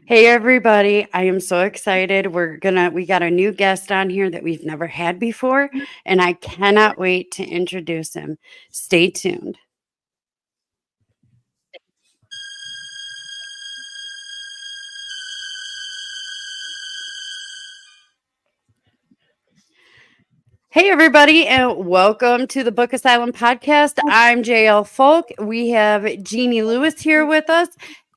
Hey everybody, I am so excited. We got a new guest on here that we've never had before, and I cannot wait to introduce him. Stay tuned. Hey everybody, and welcome to the Book Asylum Podcast. I'm JL Folk. We have Jeannie Lewis here with us,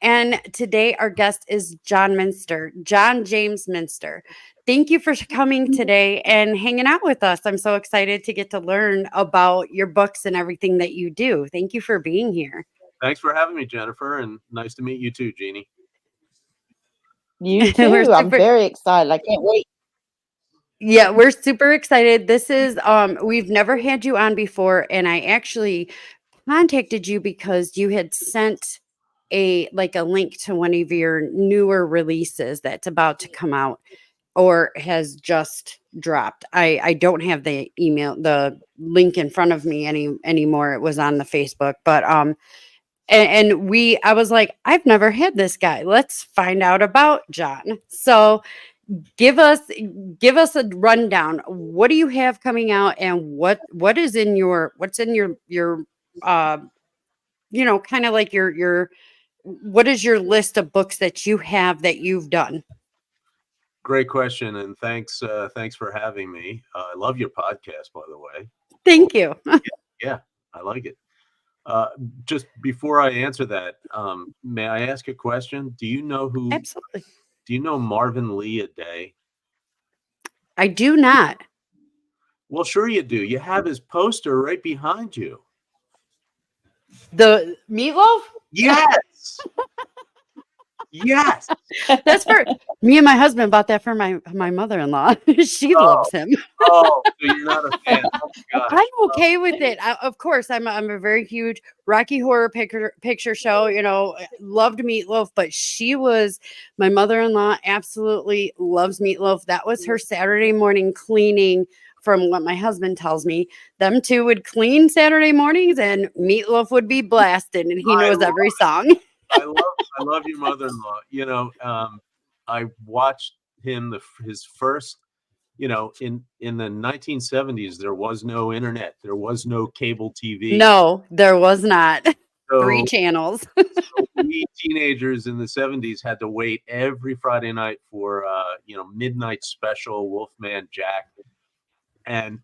and today our guest is John Minster, John James Minster. Thank you for coming today and hanging out with us. I'm so excited to get to learn about your books and everything that you do. Thank you for being here. Thanks for having me, Jennifer, and nice to meet you too, Jeannie. You We're too. I'm super very excited. I can't wait. Yeah, we're super excited. This is we've never had you on before, and I actually contacted you because you had sent a link to one of your newer releases that's about to come out or has just dropped. I don't have the link in front of me anymore. It was on the Facebook, but I was like, I've never had this guy. Let's find out about John. So give us give us a rundown. What do you have coming out, and what's in your uh kind of like your what is your list of books that you have that you've done? Great question, and thanks for having me. I love your podcast, by the way. Thank you. Yeah, I like it. Uh, just before I answer that, may I ask a question? Absolutely. Do you know Marvin Lee a day? I do not. Well, sure you do. You have his poster right behind you. The meatloaf? Yes, yes. That's for me, and my husband bought that for my mother-in-law. She Oh, loves him. oh, so you're not a fan? Oh my gosh. I'm okay with it. Of course, I'm a very huge Rocky Horror Picture Show. Loved Meatloaf, but my mother-in-law absolutely loves Meatloaf. That was her Saturday morning cleaning. From what my husband tells me, them two would clean Saturday mornings, and Meatloaf would be blasted, and he I knows love every song. I love your mother-in-law. I watched his first. In the 1970s, there was no internet, there was no cable TV. No, there was not. Three So, channels. so we teenagers in the 70s had to wait every Friday night for midnight special Wolfman Jack, and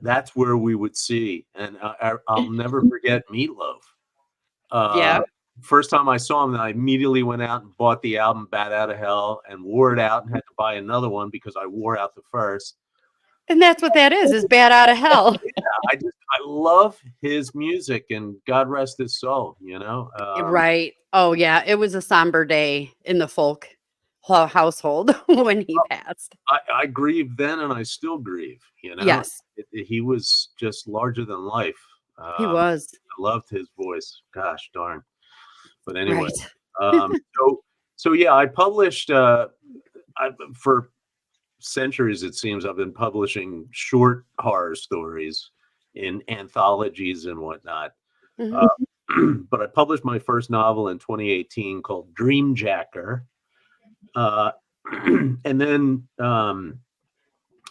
that's where we would see. And I'll never forget Meatloaf. Yeah. Uh, First time I saw him, I immediately went out and bought the album Bat Out of Hell and wore it out and had to buy another one because I wore out the first. And that's what that is bad out of hell. I love his music, and God rest his soul. Right. Oh, yeah. It was a somber day in the folk household when he passed. I grieve then and I still grieve. Yes, He was just larger than life. he I was. loved his voice. Gosh darn. But anyway, Right. so yeah, I published for centuries, it seems, I've been publishing short horror stories in anthologies and whatnot. Mhm. Uh, but I published my first novel in 2018 called Dreamjacker. Uh, and then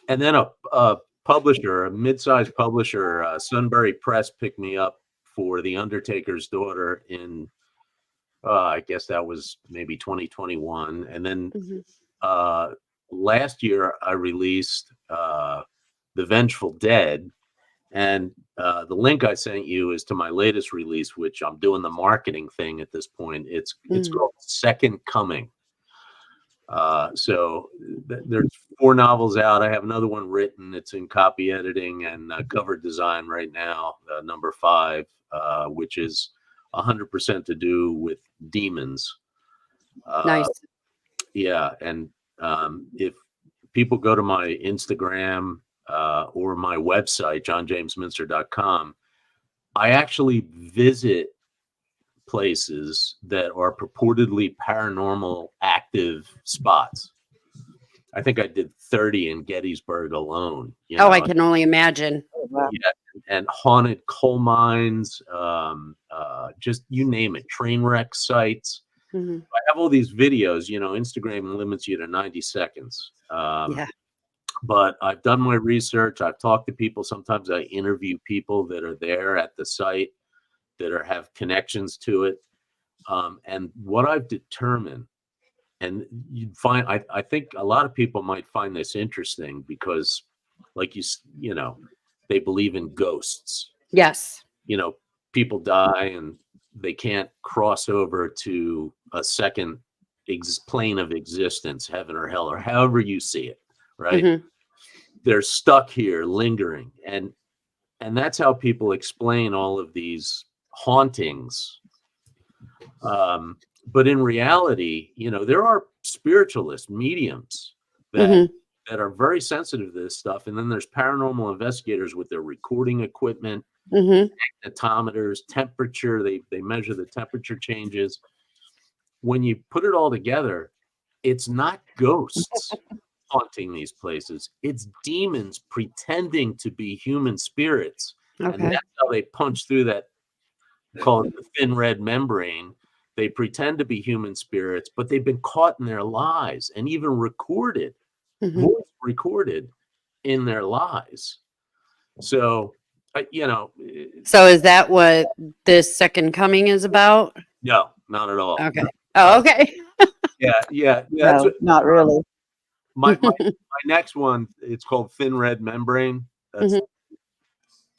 a publisher, a mid-sized publisher, Sunbury Press, picked me up for The Undertaker's Daughter in I guess that was maybe 2021. And then Mhm. last year I released The Vengeful Dead. And the link I sent you is to my latest release, which I'm doing the marketing thing at this point. It's Mm. called Second Coming. There's 4 novels out. I have another one written. It's in copy editing and cover design right now, number 5, which is 100% to do with demons. Uh, Nice. yeah, and if people go to my Instagram or my website, johnjamesminster.com, I actually visit places that are purportedly paranormal active spots. I think I did 30 in Gettysburg alone. Oh, I can only imagine. Oh, wow. Yeah, and haunted coal mines, just you name it, train wreck sites. Mhm. I have all these videos. Instagram limits you to 90 seconds. Yeah. But I've done my research. I've talked to people. Sometimes I interview people that are there at the site that have connections to it. And what I've determined, and you'd find, I think a lot of people might find this interesting because, like they believe in ghosts. Yes. People die and they can't cross over to a second plane of existence, heaven or hell, or however you see it, right? Mhm. They're stuck here lingering, and that's how people explain all of these hauntings. But in reality, there are spiritualist mediums that Mhm. are very sensitive to this stuff, and then there's paranormal investigators with their recording equipment, Mhm. magnetometers, temperature. They measure the temperature changes. When you put it all together, it's not ghosts haunting these places. It's demons pretending to be human spirits. And Okay. that's how they punch through that, call it the thin red membrane. They pretend to be human spirits, but they've been caught in their lies and even recorded, Mhm. voice recorded in their lies. So, So is that what this second coming is about? no, not at all. Okay. Oh, okay. Yeah. That's No, what not really. my next one. It's called thin red membrane. That's Mhm.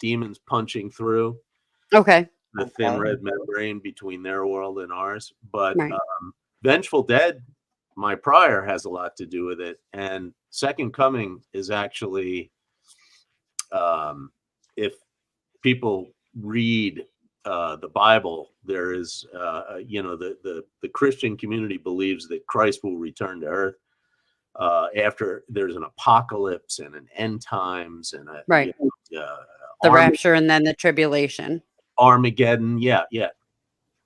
demons punching through Okay. the thin Okay. red membrane between their world and ours. But Right. Vengeful Dead, my prior, has a lot to do with it. And Second Coming is actually, if people read the Bible, there is, the Christian community believes that Christ will return to earth after there's an apocalypse and an end times and Right. The Arm- rapture and then the tribulation. Armageddon. Yeah.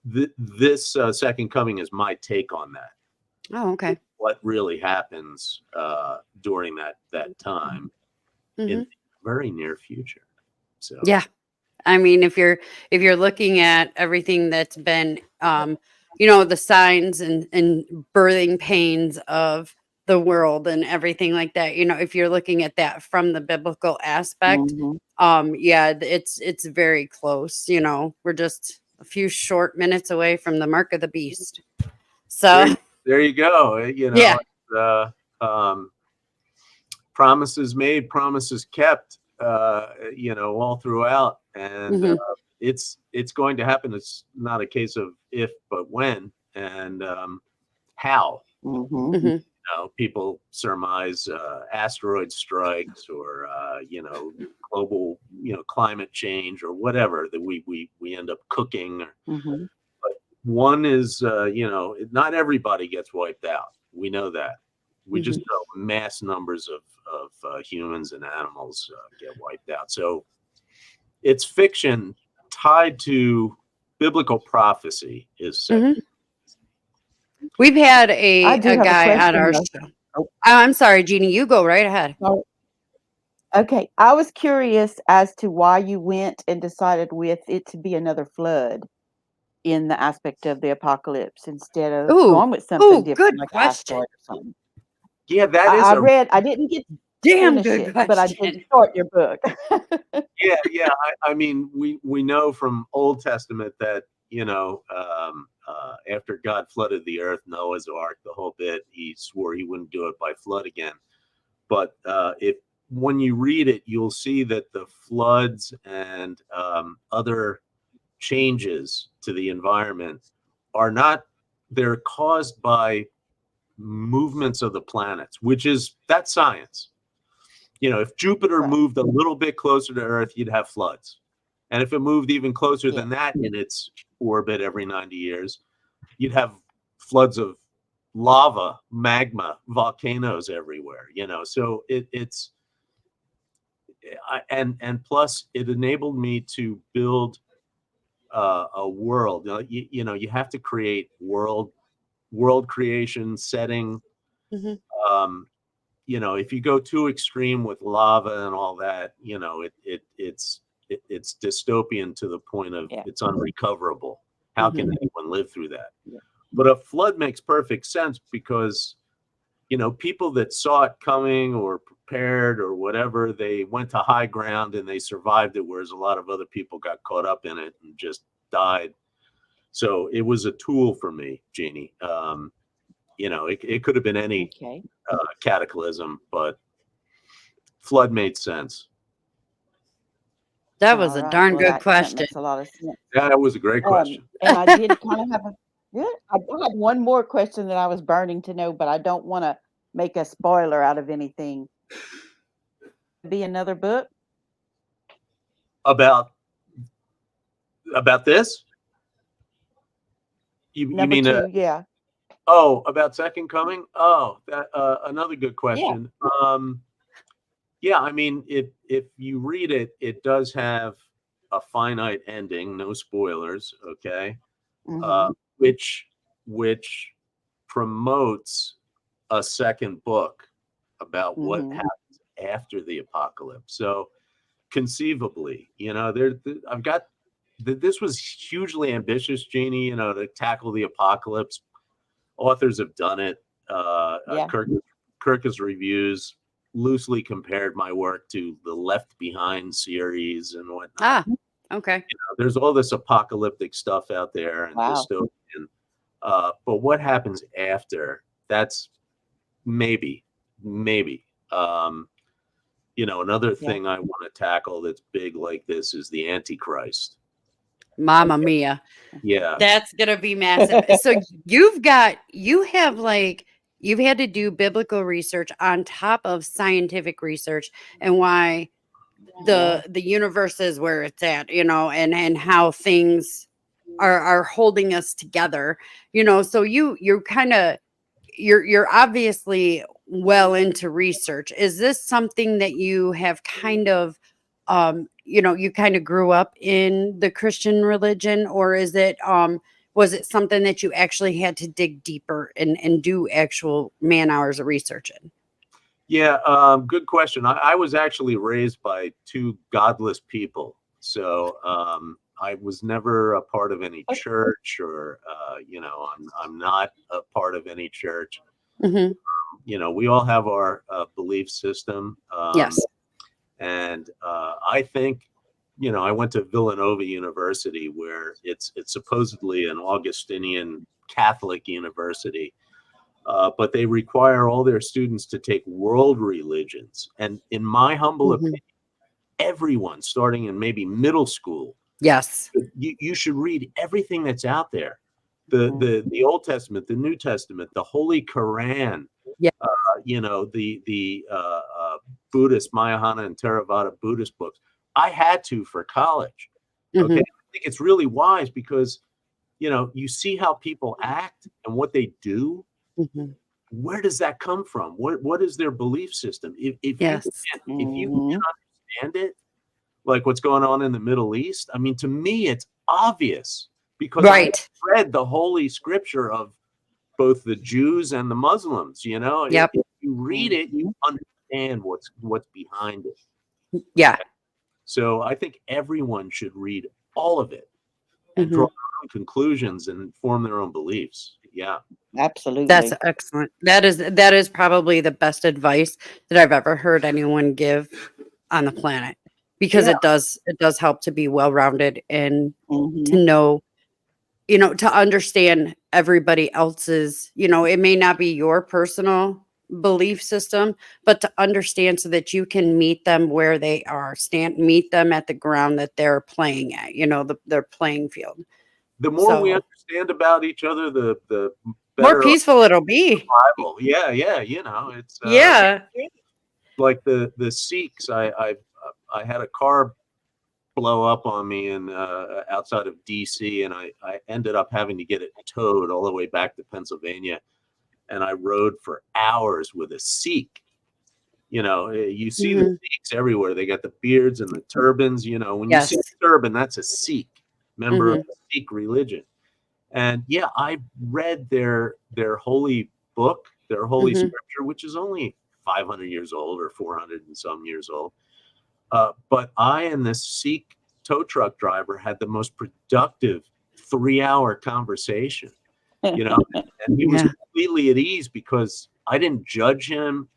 This Second Coming is my take on that. Oh, okay. What really happens during that time in Mhm. the very near future. So Yeah. I mean, if you're looking at everything that's been, the signs and birthing pains of the world and everything like that, if you're looking at that from the biblical aspect, Mhm. yeah, it's very close. We're just a few short minutes away from the mark of the beast. So there you go. yeah. Uh, um, promises made, promises kept. All throughout, and Hmm. it's going to happen. It's not a case of if, but when, and how. Mhm. Hmm. People surmise asteroid strikes or global climate change or whatever that we end up cooking. Mhm. But one is not everybody gets wiped out. We know that. We just know mass numbers of humans and animals get wiped out. So it's fiction tied to biblical prophecy. Is set. Hmm. We've had I a do a have a guy on question our though. show. Oh, Oh, I'm sorry, Jeannie. You go right ahead. oh, okay. I was curious as to why you went and decided with it to be another flood in the aspect of the apocalypse instead of Ooh, going with something different good like question. asteroid or something. Yeah, that is a I didn't get to Damn finish good it, but I did question. start your book. yeah. I mean, we know from Old Testament that after God flooded the earth, Noah's Ark, the whole bit, he swore he wouldn't do it by flood again. But if when you read it, you'll see that the floods and other changes to the environment are not, they're caused by movements of the planets, that's science. If Jupiter Right. moved a little bit closer to Earth, you'd have floods. And if it moved even closer Yeah. than that in its orbit every 90 years, you'd have floods of lava, magma, volcanoes everywhere, So it's and plus it enabled me to build a world. You have to create world creation setting. Hmm. Um, if you go too extreme with lava and all that, it's dystopian to the point of Yeah. it's unrecoverable. How can Hmm. anyone live through that? Yeah. But a flood makes perfect sense because, people that saw it coming or prepared or whatever, they went to high ground and they survived it, whereas a lot of other people got caught up in it and just died. So it was a tool for me, Jeannie. It could have been any Okay. cataclysm, but flood made sense. That was All a right. darn Well, good that question. makes a lot of sense. Yeah, that was a great question. And I did kind of have I had one more question that I was burning to know, but I don't want to make a spoiler out of anything. Be another book? About this? You Number mean 2, yeah. about Second Coming? Oh, that another good question. Yeah, I mean, if you read it, it does have a finite ending, no spoilers, okay? Mhm. Which promotes a second book about what Mhm. happens after the apocalypse. So conceivably, I've got this was hugely ambitious, Jeannie, to tackle the apocalypse. Authors have done it. Yeah. Kirkus reviews loosely compared my work to the Left Behind series and whatnot. Okay. There's all this apocalyptic stuff out there and Wow. dystopian. But what happens after? That's maybe. Another Yeah. thing I want to tackle that's big like this is the Antichrist. Mamma mia. Yeah. That's going to be massive. So you've had to do biblical research on top of scientific research and why Yeah. the universe is where it's at, and how things are holding us together, so you're obviously well into research. Is this something that you have kind of you kind of grew up in the Christian religion, or is it was it something that you actually had to dig deeper and do actual man hours of research in? Yeah, good question. I was actually raised by two godless people. So I was never a part of any church or, I'm not a part of any church. Mm-hmm. We all have our belief system. Yes. And I think, I went to Villanova University, where it's supposedly an Augustinian Catholic university. But they require all their students to take world religions. And in my humble Mm-hmm. opinion, everyone starting in maybe middle school, Yes. you should read everything that's out there. The Old Testament, the New Testament, the Holy Quran, Yeah. The Buddhist, Mahayana and Theravada Buddhist books. I had to for college. Mm-hmm. Okay. I think it's really wise because, you see how people act and what they do. Mm-hmm. Where does that come from? What is their belief system? If Yes. you can't understand it, like what's going on in the Middle East, I mean, to me, it's obvious because Right. I read the holy scripture of both the Jews and the Muslims. Yep. If you read it, you understand what's behind it. Yeah. Okay? So I think everyone should read all of it and Mm-hmm. draw their own conclusions and form their own beliefs. Yeah. Absolutely. That's excellent. That is probably the best advice that I've ever heard anyone give on the planet, because Yeah. it does help to be well-rounded and Mhm. to know, to understand everybody else's, it may not be your personal belief system, but to understand so that you can meet them where they are, meet them at the ground that they're playing at, their playing field. The more we So understand about each other, the more better peaceful it'll be. survival. Yeah, it's Yeah. like the Sikhs. I had a car blow up on me in outside of DC, and I ended up having to get it towed all the way back to Pennsylvania, and I rode for hours with a Sikh. You see the Sikhs everywhere. They got the beards and the turbans. When you see Yes. a turban, that's a Sikh member of Mhm. the Sikh religion. And yeah, I read their holy book, their holy Mhm. scripture, which is only 500 years old or 400 and some years old. But I and this Sikh tow truck driver had the most productive 3-hour conversation. you know, and he was Yeah. completely at ease because I didn't judge him.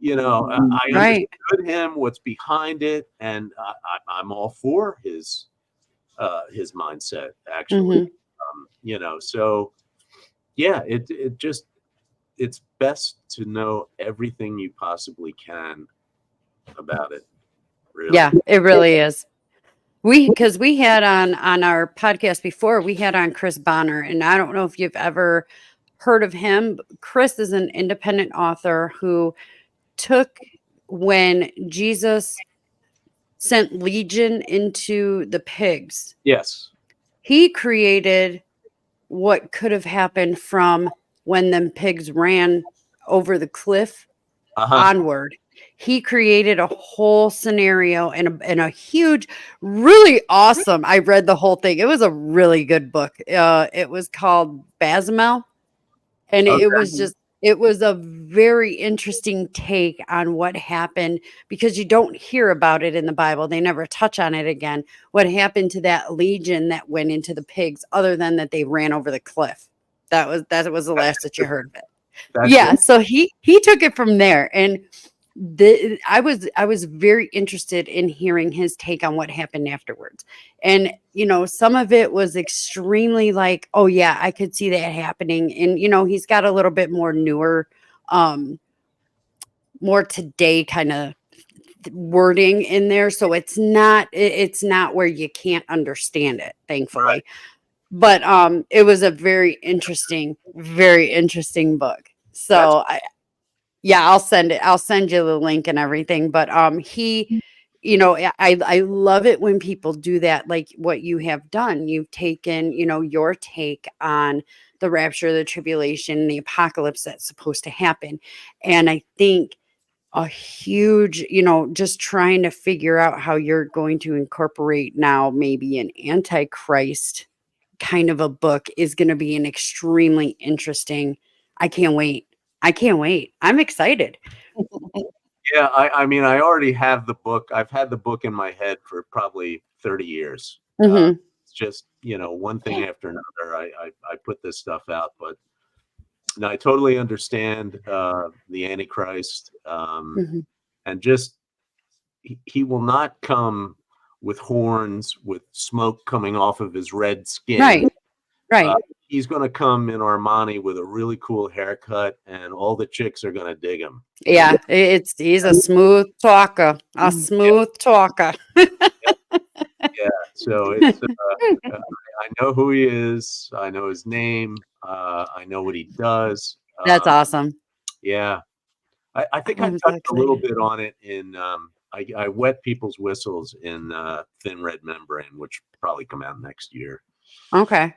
I Right. understood him, what's behind it, and I'm all for his mindset, actually. Mhm. So yeah, it just it's best to know everything you possibly can about it, really. Yeah, it really is. Because we had on our podcast before, we had on Chris Bonner, and I don't know if you've ever heard of him. But Chris is an independent author who took when Jesus sent Legion into the pigs. Yes. He created what could have happened from when them pigs ran over the cliff Uh-huh. onward. He created a whole scenario and a huge, really awesome. I read the whole thing. It was a really good book. It was called Bazamel, and it Okay. was just it was a very interesting take on what happened because you don't hear about it in the Bible. They never touch on it again. What happened to that legion that went into the pigs, other than that they ran over the cliff. That was the last that you heard of it. That's Yeah, so he took it from there, and I was very interested in hearing his take on what happened afterwards. And some of it was extremely like, oh yeah, I could see that happening. And he's got a little bit more newer, um, more today kind of wording in there, so it's not where you can't understand it, right. thankfully. But it was a very interesting book. That's So yeah, I'll send it. I'll send you the link and everything. But I love it when people do that, like what you have done. You've taken, your take on the rapture, the tribulation, the apocalypse that's supposed to happen. And I think a huge, just trying to figure out how you're going to incorporate now maybe an antichrist kind of a book is going to be an extremely interesting. I can't wait. I can't wait. I'm excited. Yeah, I mean, I already have the book. I've had the book in my head for probably 30 years. Mhm. It's just, one thing after another. I put this stuff out, but no, I totally understand the Antichrist, Mhm. and just he will not come with horns, with smoke coming off of his red skin. Right. Uh, Right. he's going to come in Armani with a really cool haircut, and all the chicks are going to dig him. Yeah, he's a smooth talker. A smooth talker. Yeah, so it's I know who he is. I know his name. I know what he does. That's awesome. Yeah, I think I I'm so touched a little excited. bit on it in. I wet people's whistles in Thin Red Membrane, which probably come out next year. Okay.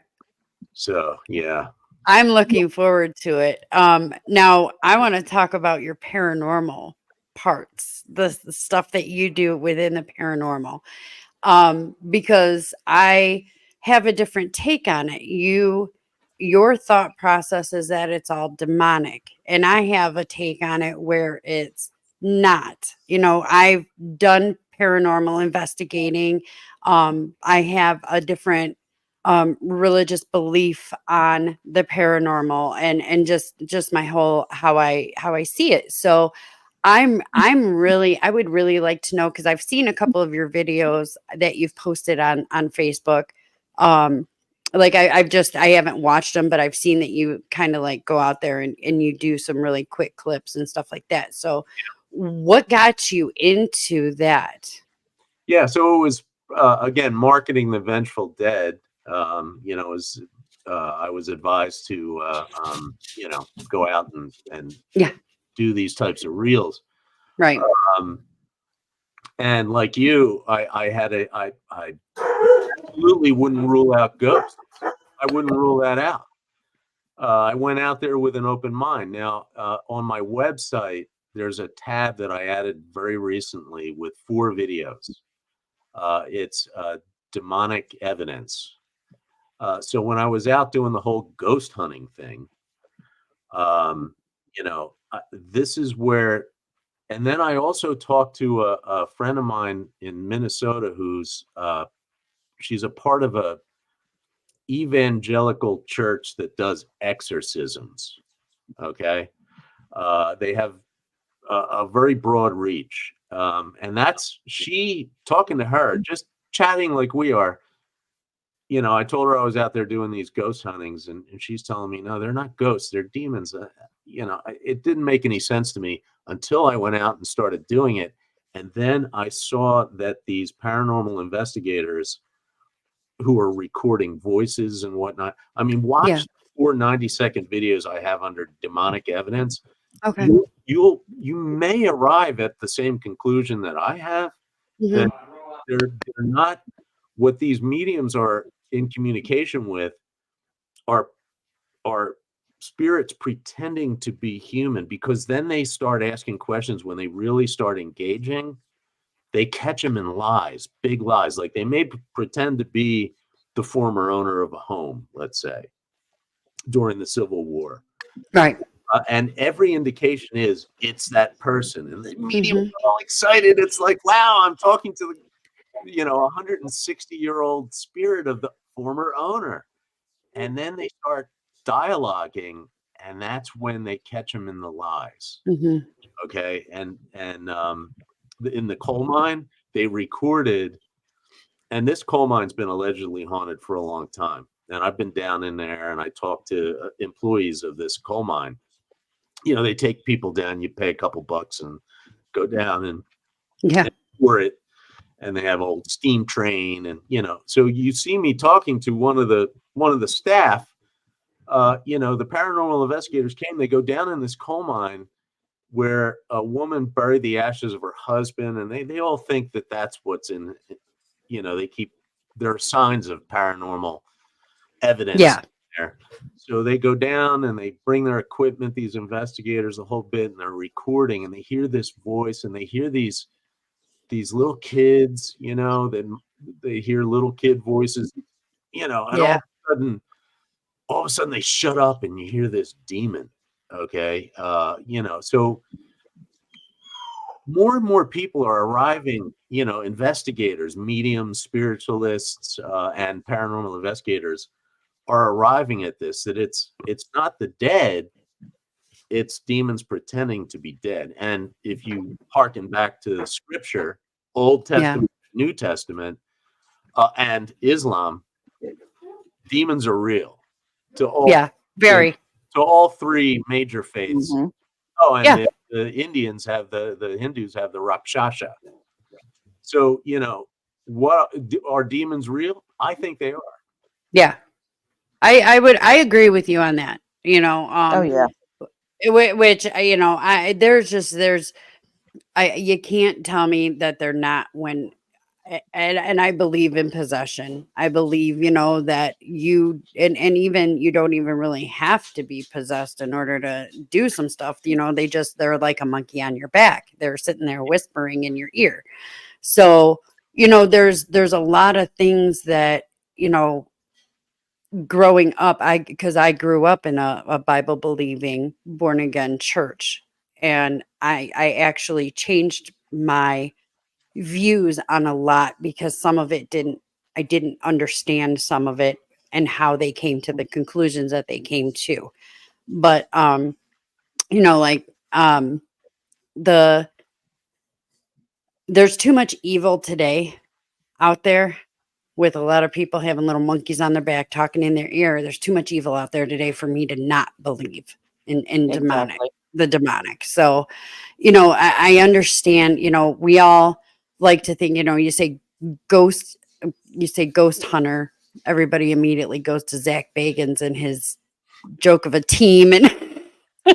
So yeah, I'm looking forward to it. Now I want to talk about your paranormal parts, the stuff that you do within the paranormal. Because I have a different take on it. Your thought process is that it's all demonic, and I have a take on it where it's not. I've done paranormal investigating. I have a different religious belief on the paranormal and just my whole how I see it. So I would really like to know because I've seen a couple of your videos that you've posted on Facebook. Like I haven't watched them, but I've seen that you kind of like go out there and you do some really quick clips and stuff like that. So what got you into that? yeah. So it was again marketing the Vengeful Dead. Is I was advised to go out and Yeah, do these types of reels. right. Um, and like you, I absolutely wouldn't rule out ghosts. I wouldn't rule that out. I went out there with an open mind. Now, on my website, there's a tab that I added very recently with 4 videos. It's demonic evidence. So when I was out doing the whole ghost hunting thing, this is where. And then I also talked to a friend of mine in Minnesota who's she's a part of evangelical church that does exorcisms. Okay. They have a very broad reach. And that's she talking to her, just chatting like we are. I told her I was out there doing these ghost huntings, and she's telling me, no, they're not ghosts, they're demons. It didn't make any sense to me until I went out and started doing it. And then I saw that these paranormal investigators who are recording voices and whatnot. I mean, watch Yeah. the 4 90-second videos I have under demonic evidence. Okay. You may arrive at the same conclusion that I have, that Mhm. they're not what these mediums are in communication with are spirits pretending to be human, because then they start asking questions. When they really start engaging, they catch them in lies, big lies. Like they may pretend to be the former owner of a home, let's say, during the Civil War. Right. And every indication is it's that person. And the medium Mhm. are all excited. It's like, wow, I'm talking to the 160-year-old spirit of the former owner. And then they start dialoguing, and that's when they catch them in the lies. Mhm. Okay. And in the coal mine, they recorded, and this coal mine's been allegedly haunted for a long time. And I've been down in there, and I talked to employees of this coal mine. They take people down, you pay a couple bucks and go down and Yeah. tour it. And they have old steam train, and so you see me talking to one of the staff. The paranormal investigators came. They go down in this coal mine where a woman buried the ashes of her husband, and they all think that that's what's in. There are signs of paranormal evidence Yeah. there. So they go down and they bring their equipment, these investigators, the whole bit, and they're recording, and they hear this voice, and they hear these little kids, that they hear little kid voices, and Yeah. all of a sudden they shut up, and you hear this demon. Okay. So more and more people are arriving, investigators, mediums, spiritualists, and paranormal investigators are arriving at this, that it's not the dead, it's demons pretending to be dead. And if you hearken back to the scripture, Old Yeah. Testament, New Testament, and Islam, demons are real to all, Yeah. Very. to all three major faiths. Mhm. Oh, and Yeah. the Indians have the Hindus have the Rakshasa. So, what are demons real? I think they are. Yeah. I agree with you on that. Oh, yeah. Which there's you can't tell me that they're not when and I believe in possession. I believe, that you and even you don't even really have to be possessed in order to do some stuff. They're like a monkey on your back. They're sitting there whispering in your ear. So, there's a lot of things that, growing up, because I grew up in a Bible believing born again church, and I actually changed my views on a lot because some of it I didn't understand some of it and how they came to the conclusions that they came to. But like the there's too much evil today out there, with a lot of people having little monkeys on their back talking in their ear. There's too much evil out there today for me to not believe in Exactly. the demonic. So, I understand, we all like to think, ghost, you say ghost hunter, everybody immediately goes to Zach Bagans and his joke of a team. And Yeah,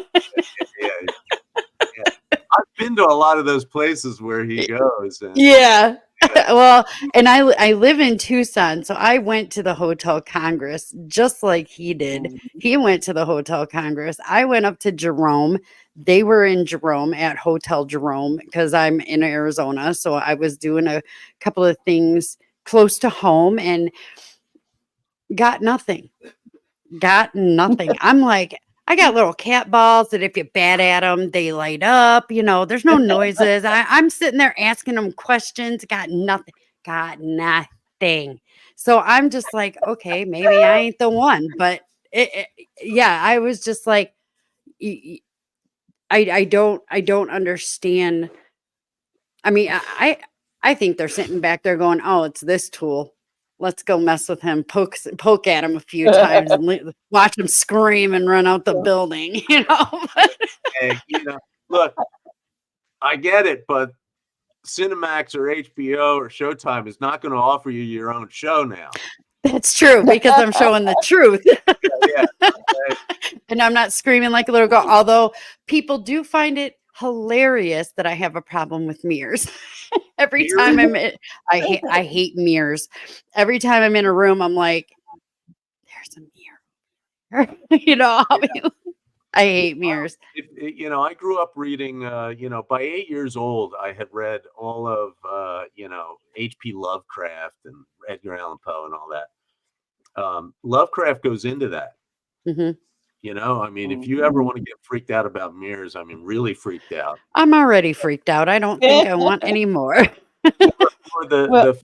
yeah. I've been to a lot of those places where he goes, and yeah. yeah, Well, and I live in Tucson, so I went to the Hotel Congress just like he did. Mhm. He went to the Hotel Congress. I went up to Jerome. They were in Jerome at Hotel Jerome because I'm in Arizona, so I was doing a couple of things close to home and got nothing. Got nothing. I'm like, I got little cat balls that if you bat at them, they light up. There's no noises. I'm sitting there asking them questions. Got nothing. Got nothing. So I'm just like, okay, maybe I ain't the one, but yeah, I was just like, y- y- I don't understand. I mean, I think they're sitting back there going, oh, it's this tool. Let's go mess with him, poke at him a few times, and watch him scream and run out the building. Hey, look, I get it, but Cinemax or HBO or Showtime is not going to offer you your own show now. That's true, because I'm showing the truth. Yeah. Okay. And I'm not screaming like a little girl, although people do find it hilarious that I have a problem with mirrors. Every time Mirrors? I hate mirrors. Every time I'm in a room, I'm like, there's a mirror. I hate mirrors. I grew up reading, by 8 years old, I had read all of, H.P. Lovecraft and Edgar Allan Poe and all that. Lovecraft goes into that. Mhm. I mean, if you ever want to get freaked out about mirrors, I mean, really freaked out. I'm already freaked out. I don't think I want any more. Or the Well-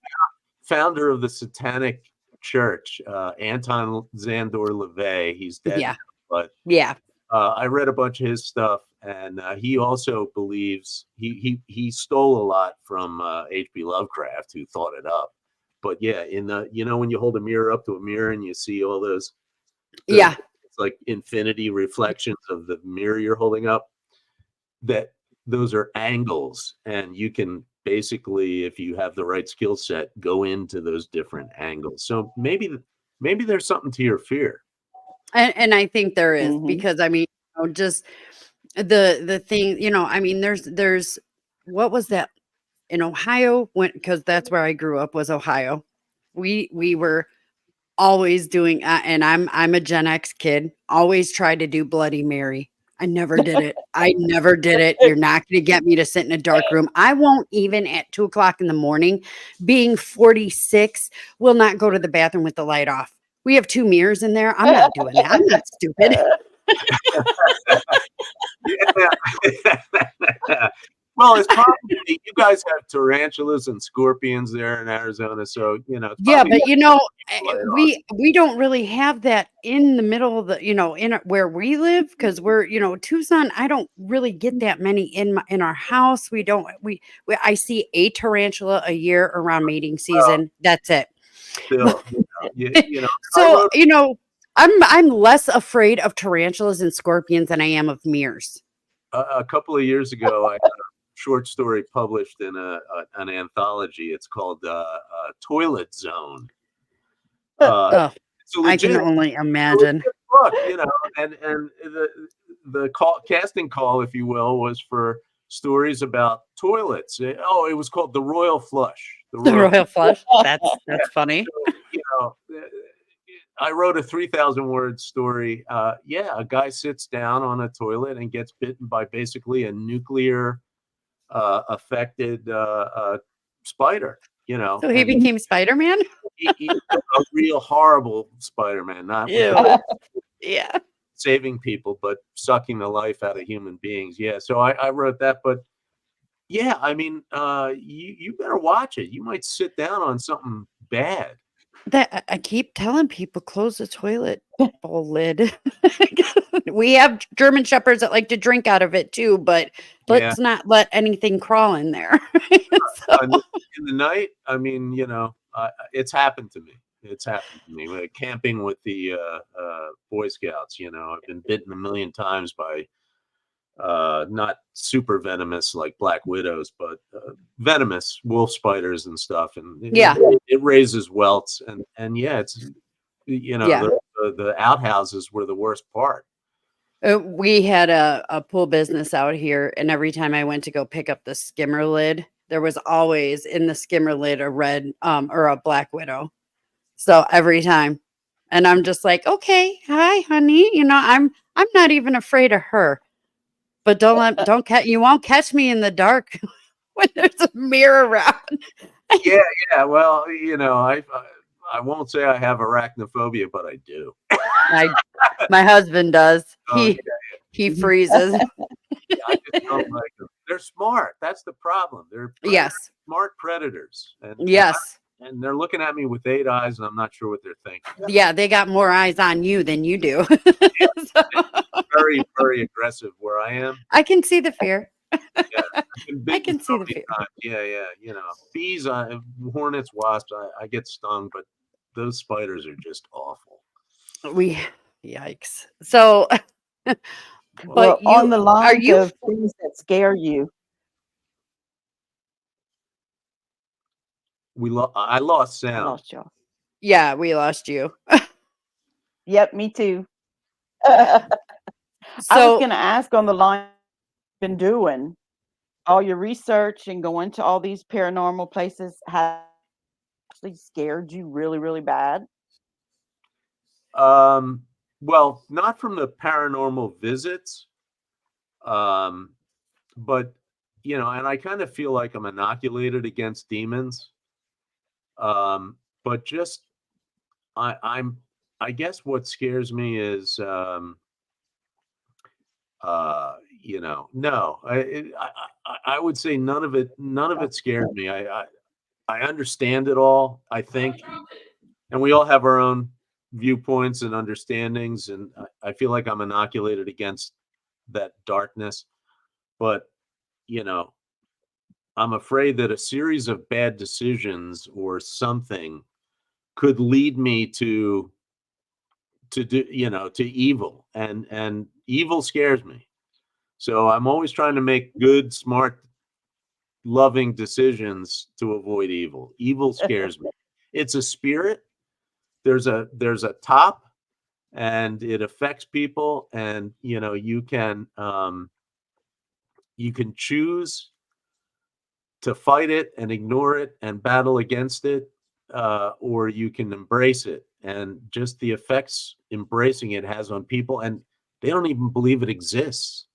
founder of the Satanic Church, Anton Szandor LaVey, he's dead Yeah. now, but Yeah. I read a bunch of his stuff, and he also believes he stole a lot from H.P. Lovecraft, who thought it up. But yeah, when you hold a mirror up to a mirror and you see all those, Yeah. it's like infinity reflections of the mirror you're holding up. That those are angles, and you can basically, if you have the right skill set, go into those different angles. So maybe there's something to your fear. And I think there is, Mhm. because I mean, just the thing, I mean, there's what was that in Ohio, because that's where I grew up, was Ohio. We were always doing, and I'm a Gen X kid, always tried to do Bloody Mary. I never did it. I never did it. You're not going to get me to sit in a dark room. I won't even at 2:00 in the morning, being 46, will not go to the bathroom with the light off. We have 2 mirrors in there. I'm not doing that. I'm not stupid. Yeah. Well, it's probably you guys have tarantulas and scorpions there in Arizona, so it's Yeah, probably but light off. we don't really have that in the middle of the, where we live, because we're, Tucson. I don't really get that many in our house. We don't I see a tarantula a year around mating season. That's it. Still, I So, wrote I'm less afraid of tarantulas and scorpions than I am of mirrors. a couple of years ago. I had a short story published in an anthology. It's called Toilet Zone. Oh, It's a I can legit only imagine. book, and the casting call, if you will, was for stories about toilets. It was called The Royal Flush. The royal flush. That's funny. So, I wrote a 3,000 word story. A guy sits down on a toilet and gets bitten by basically a nuclear affected spider. So he became Spider-Man? A real horrible Spider-Man, not Ew. Yeah. saving people, but sucking the life out of human beings. Yeah, so I wrote that, but yeah, I mean, you better watch it. You might sit down on something bad. That I keep telling people, close the toilet bowl lid. We have German shepherds that like to drink out of it too, but Yeah. let's not let anything crawl in there. In the night, I mean, it's happened to me. It's happened to me. Camping with the Boy Scouts. I've been bitten a million times by not super venomous like black widows, but venomous wolf spiders and stuff. And Yeah. it raises welts, and yeah, it's Yeah. the outhouses were the worst part. We had a pool business out here, and every time I went to go pick up the skimmer lid, there was always in the skimmer lid a red or a black widow. So every time, and I'm just like, okay, hi, honey. I'm not even afraid of her. But you won't catch me in the dark when there's a mirror around. Yeah. Well, I won't say I have arachnophobia, but I do. My husband does. Oh, He freezes. I just don't like them. They're smart. That's the problem. They're Yes. smart predators. And Yes. and they're looking at me with 8 eyes, and I'm not sure what they're thinking. Yeah, they got more eyes on you than you do. So, Very, very aggressive where I am. I can see the fear. Yeah, I've been I bitten can see so the many fear. times. Yeah, yeah. Bees, hornets, wasps. I get stung, but those spiders are just awful. Yikes. So, Well, but on the are lines you? of things that scare you, I lost I sound. lost y'all. Yeah, we lost you. Yep, me too. I was So, going to ask on the line you've been doing all your research and going to all these paranormal places has actually scared you really, really bad. Um, well, not from the paranormal visits, um, but and I kind of feel like I'm inoculated against demons. But just I'm I guess what scares me is no, I would say none of it scared me. I understand it all, I think, and we all have our own viewpoints and understandings, and I feel like I'm inoculated against that darkness. But you know, I'm afraid that a series of bad decisions or something could lead me to evil, and evil scares me. So I'm always trying to make good, smart, loving decisions to avoid evil. Evil scares me. It's a spirit. There's a top, and it affects people, and you can choose to fight it and ignore it and battle against it, or you can embrace it, and just the effects embracing it has on people, and they don't even believe it exists.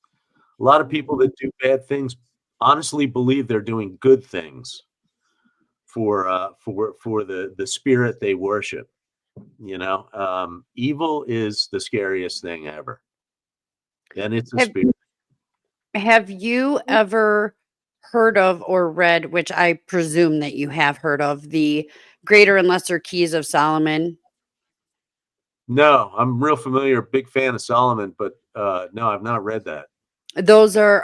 A lot of people that do bad things honestly believe they're doing good things for the spirit they worship. Evil is the scariest thing ever, and it's a have spirit. have you ever heard of or read, which I presume that you have heard of, the Greater and Lesser Keys of Solomon? No, I'm real familiar, big fan of Solomon, but no, I've not read that. Those are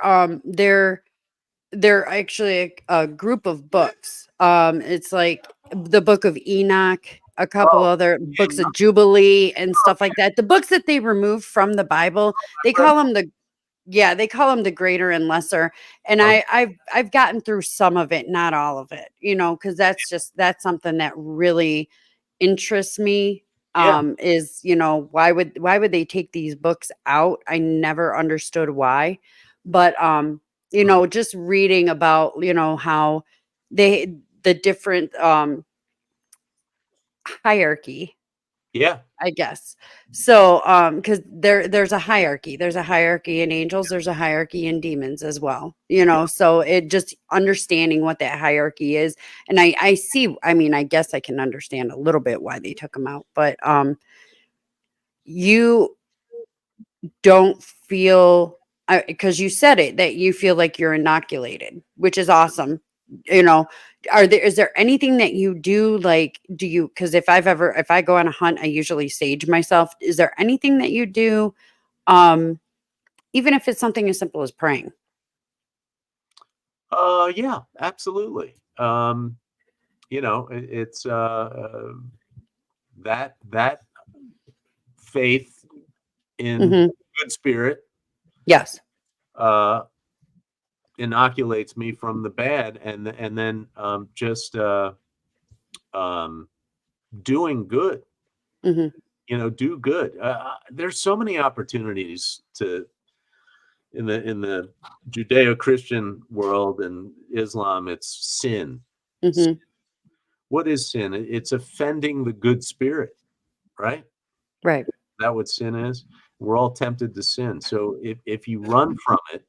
they're actually a group of books. It's like the Book of Enoch, a couple Oh, other yeah, books of Jubilee and stuff like that. The books that they removed from the Bible, they I've read call them the yeah, they call them the greater and lesser. And them. I've gotten through some of it, not all of it, because that's something that really interests me. Yeah, Is why would they take these books out? I never understood why. But mm, just reading about, how the different hierarchy, yeah, I guess. So, because there's a hierarchy. There's a hierarchy in angels, there's a hierarchy in demons as well. So it just understanding what that hierarchy is. And I see, I mean, I guess I can understand a little bit why they took them out, but you don't feel, because you said it, that you feel like you're inoculated, which is awesome. You know, is there anything that you do, like, do you, because if I go on a hunt, I usually sage myself. Is there anything that you do, um, even if it's something as simple as praying? yeah, absolutely. It's that faith in Hmm. good spirit Yes. uh, inoculates me from the bad, and then just um, doing good. Hmm. Do good. There's so many opportunities to in the Judeo-Christian world and Islam. It's sin. Hmm. What is sin? It's offending the good spirit, right? Right. That what sin is? We're all tempted to sin. So if you run from it,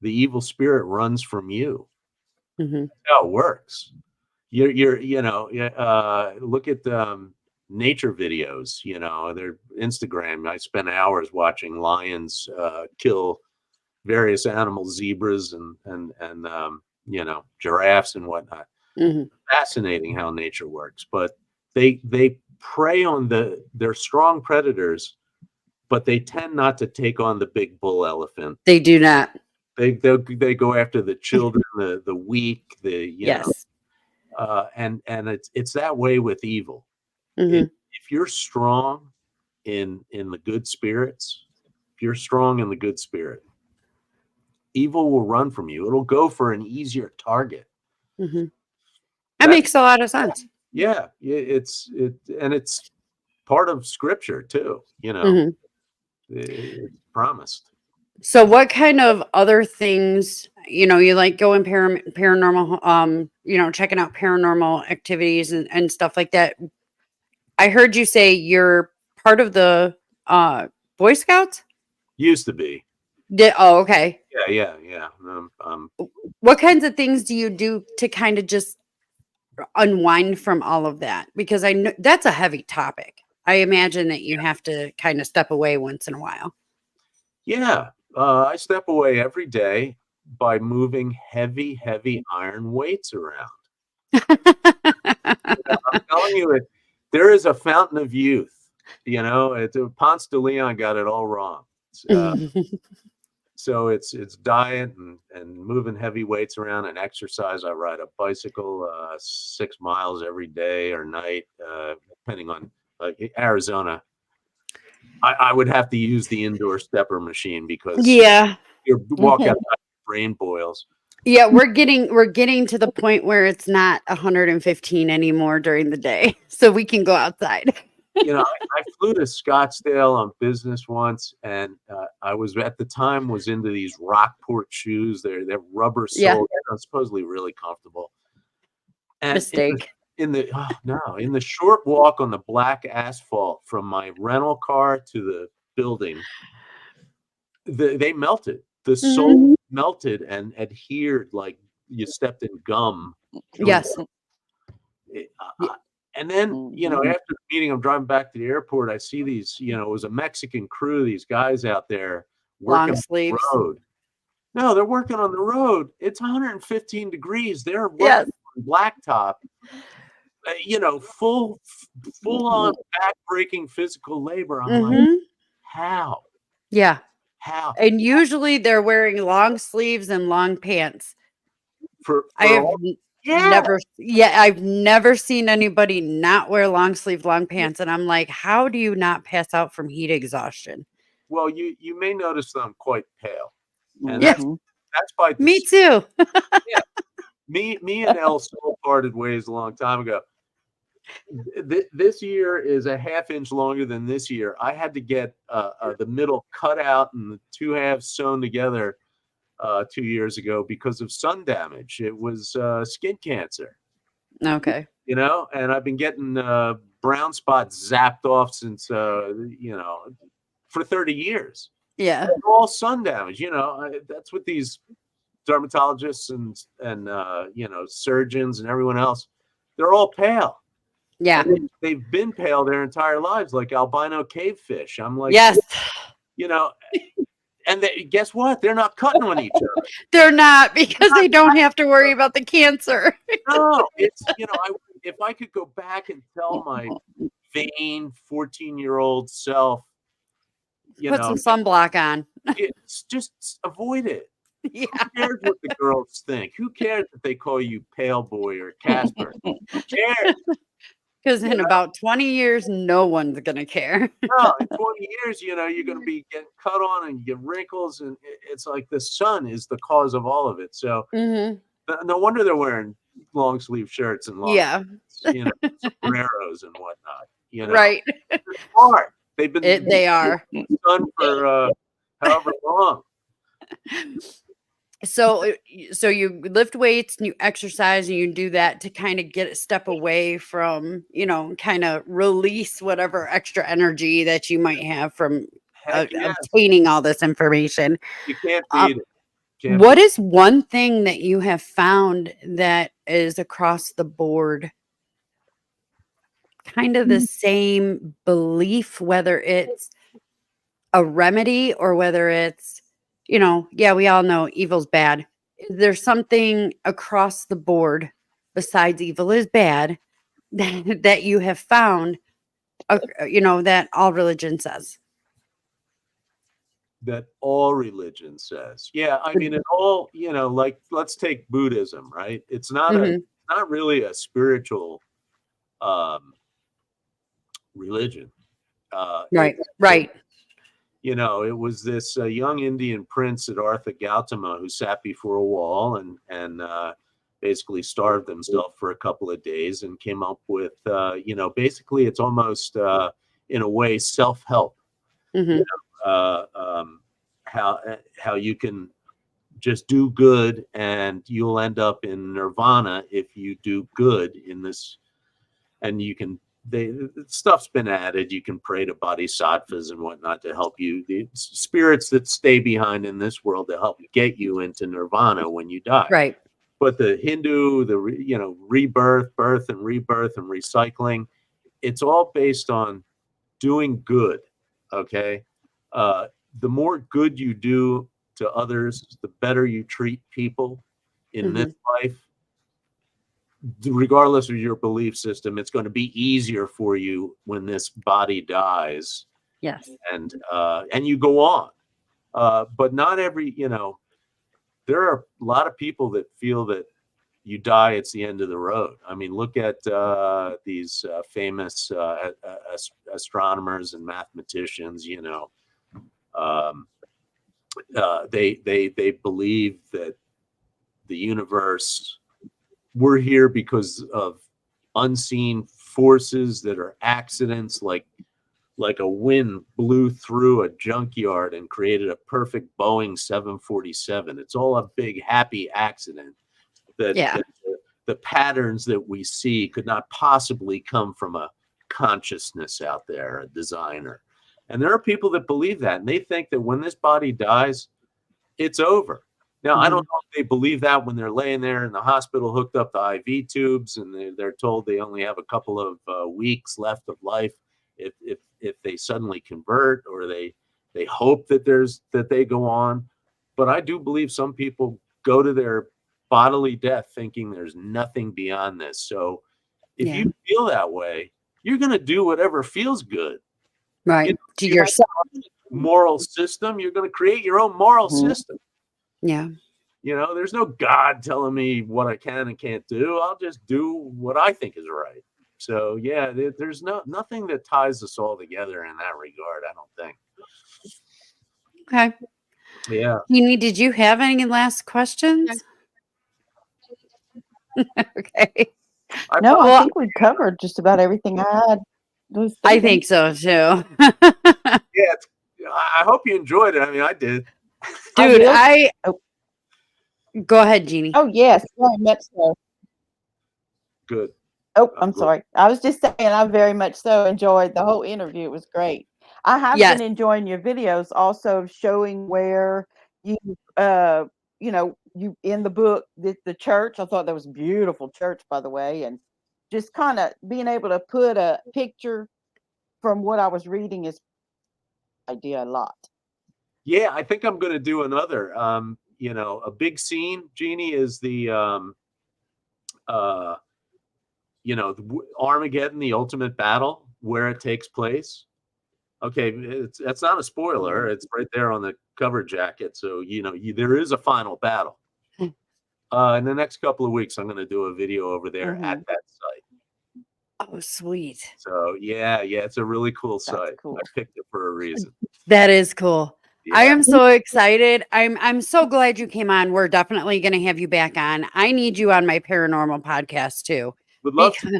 the evil spirit runs from you. Hmm. That's how it works. Yeah, look at nature videos, their Instagram. I spend hours watching lions kill various animals, zebras and giraffes and whatnot. Mhm. Fascinating how nature works, but they prey on they're strong predators, but they tend not to take on the big bull elephant. They do not. They go after the children, the weak, Yes. and it's that way with evil. Mhm. If you're strong in the good spirits, if you're strong in the good spirit, evil will run from you. It'll go for an easier target. Mhm. That That's makes a lot of sense. yeah. It's part of scripture too. Mhm. It's promised. So what kind of other things, you like going paranormal, checking out paranormal activities and stuff like that? I heard you say you're part of the Boy Scouts? Used to be. Oh, okay. Yeah. What kinds of things do you do to kind of just unwind from all of that? Because I know that's a heavy topic. I imagine that you have to kind of step away once in a while. Yeah. I step away every day by moving heavy iron weights around. I'm telling you, there is a fountain of youth. Ponce de Leon got it all wrong. So it's diet and moving heavy weights around and exercise. I ride a bicycle 6 miles every day or night, depending on Arizona. I would have to use the indoor stepper machine because Yeah. you walk outside, your brain boils. Yeah, we're getting to the point where it's not 115 anymore during the day, so we can go outside. I flew to Scottsdale on business once, and I was at the time was into these Rockport shoes. They're rubber Yeah. sole, supposedly really comfortable. And Mistake. in the short walk on the black asphalt from my rental car to the building, they melted. The sole melted and adhered like you stepped in gum. Yes. It, Y- and then, after the meeting, I'm driving back to the airport. I see these, it was a Mexican crew, these guys out there working Long on the sleeves. road. No, they're working on the road. It's 115 degrees. They're Yes. working on blacktop, full on back-breaking physical labor. I'm like, Mhm. how? Yeah. How? And usually they're wearing long sleeves and long pants. For I have all, yeah. I've never seen anybody not wear long sleeve, long pants. And I'm like, how do you not pass out from heat exhaustion? Well, you may notice that I'm quite pale, and Yeah, that's by me design. too. Yeah. Me and El Sol parted ways a long time ago. This year is a half inch longer than this year. I had to get the middle cut out and the two halves sewn together 2 years ago because of sun damage. It was skin cancer, Okay. and I've been getting brown spots zapped off since, for 30 years. Yeah. All sun damage. That's what these dermatologists and surgeons and everyone else, they're all pale. Yeah. And they've been pale their entire lives, like albino cavefish. I'm like, Yes. And guess what? They're not cutting on each other. They're not, because they don't have to worry about the cancer. No, it's if I could go back and tell my vain 14-year-old self, Put some sunblock on. it's just avoid it. Yeah. Who cares what the girls think? Who cares if they call you Pale Boy or Casper? Who cares? Because in about 20 years, no one's going to care. No, in 20 years, you're going to be getting cut on and you get wrinkles, and it's like the sun is the cause of all of it. So no wonder they're wearing long sleeve shirts and long, sombreros and whatnot. Right. They're smart. They've been They are. done for however long. So you lift weights and you exercise and you do that to kind of get a step away from, kind of release whatever extra energy that you might have from Heck yes. obtaining all this information. You can't beat it. What is one thing that you have found that is across the board kind of the same belief, whether it's a remedy or whether it's, we all know evil's bad. Is there something across the board besides evil is bad that you have found, that all religion says. That all religion says. Yeah, I mean, it all, like let's take Buddhism, right? It's not Hmm. not really a spiritual um, religion. Right, It's right. it was this young Indian prince Siddhartha Gautama who sat before a wall and basically starved himself for a couple of days and came up with basically it's almost in a way self-help. Hmm. Uh, um, how you can just do good and you'll end up in nirvana if you do good in this, and you can stuff's been added. You can pray to bodhisattvas and whatnot to help you, the spirits that stay behind in this world, to help get you into nirvana when you die. Right. But the Hindu, rebirth, birth and rebirth and recycling, it's all based on doing good. Okay. The more good you do to others, the better you treat people in this Hmm. life, regardless of your belief system. It's going to be easier for you when this body dies, Yes. and you go on. But not every, there are a lot of people that feel that you die, it's the end of the road. I mean, look at these famous astronomers and mathematicians. Um, they believe that the universe, we're here because of unseen forces that are accidents, like a wind blew through a junkyard and created a perfect Boeing 747. It's all a big happy accident that, Yeah. that the patterns that we see could not possibly come from a consciousness out there, a designer. And there are people that believe that, and they think that when this body dies, it's over. Now, I don't Hmm. know if they believe that when they're laying there in the hospital hooked up to IV tubes and they're told they only have a couple of weeks left of life. If they suddenly convert, or they hope that they go on. But I do believe some people go to their bodily death thinking there's nothing beyond this. So if Yeah. you feel that way, you're going to do whatever feels good. Right. To You have yourself. a moral system. You're going to create your own moral Mhm. system. Yeah. There's no God telling me what I can and can't do. I'll just do what I think is right. So yeah, there's nothing that ties us all together in that regard, I don't think. Okay. Yeah. Jeannie, did you have any last questions? Okay. I No, I probably, Well, think we've covered just about everything I had was I thinking. think so too. yeah, I hope you enjoyed it. I mean, I did. I Dude, did. Oh, go ahead, Jeannie. oh yes, very much so. Good. Oh, I'm I'm glad. sorry. I was just saying I very much so enjoyed the whole interview. It was great. I have Yes. been enjoying your videos also showing where you uh you in the book the church. I thought that was a beautiful church, by the way, and just kind of being able to put a picture from what I was reading is idea a lot. Yeah, I think I'm going to do another. A big scene, Jeannie, is the uh, Armageddon, the ultimate battle, where it takes place. Okay, that's not a spoiler. Mhm. It's right there on the cover jacket. So there is a final battle. In the next couple of weeks, I'm going to do a video over there at Mhm. that site. Oh, sweet. So yeah, it's a really cool That's site. I cool. picked it for a reason. That is cool. I Yeah, am so excited. I'm so glad you came on. We're definitely going to have you back on. I need you on my paranormal podcast too, would love to.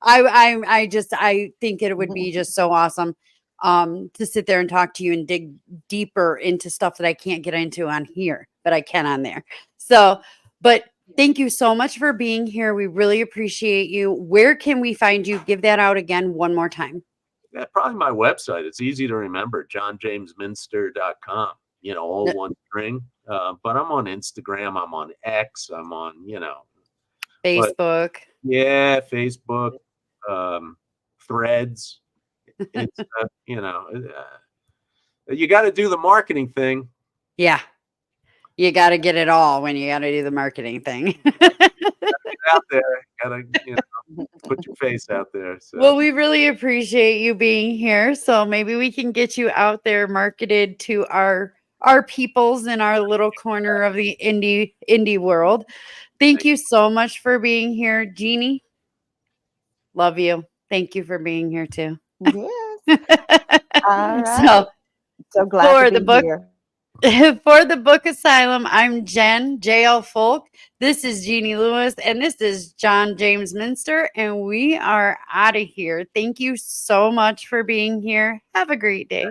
because I think it would be just so awesome to sit there and talk to you and dig deeper into stuff that I can't get into on here, but I can on there. So, but thank you so much for being here. We really appreciate you. Where can we find you? Give that out again one more time. Yeah, probably my website. It's easy to remember, johnjamesminster.com. All one string. But I'm on Instagram. I'm on X. I'm on, but Facebook. yeah, Facebook, Threads. It's, you got to do the marketing thing. Yeah. You got to get it all when you got to do the marketing thing. out there. Gotta, put your face out there. So Well, we really appreciate you being here. So maybe we can get you out there marketed to our peoples in our little corner of the indie world. Thank you so much for being here, Jeannie. Love you. Thank you for being here too. Yes. All right. So So glad for to the be book here. for the Book Asylum, I'm Jen JL Folk. This is Jeannie Lewis, and this is John James Minster, and we are out of here. Thank you so much for being here. Have a great day.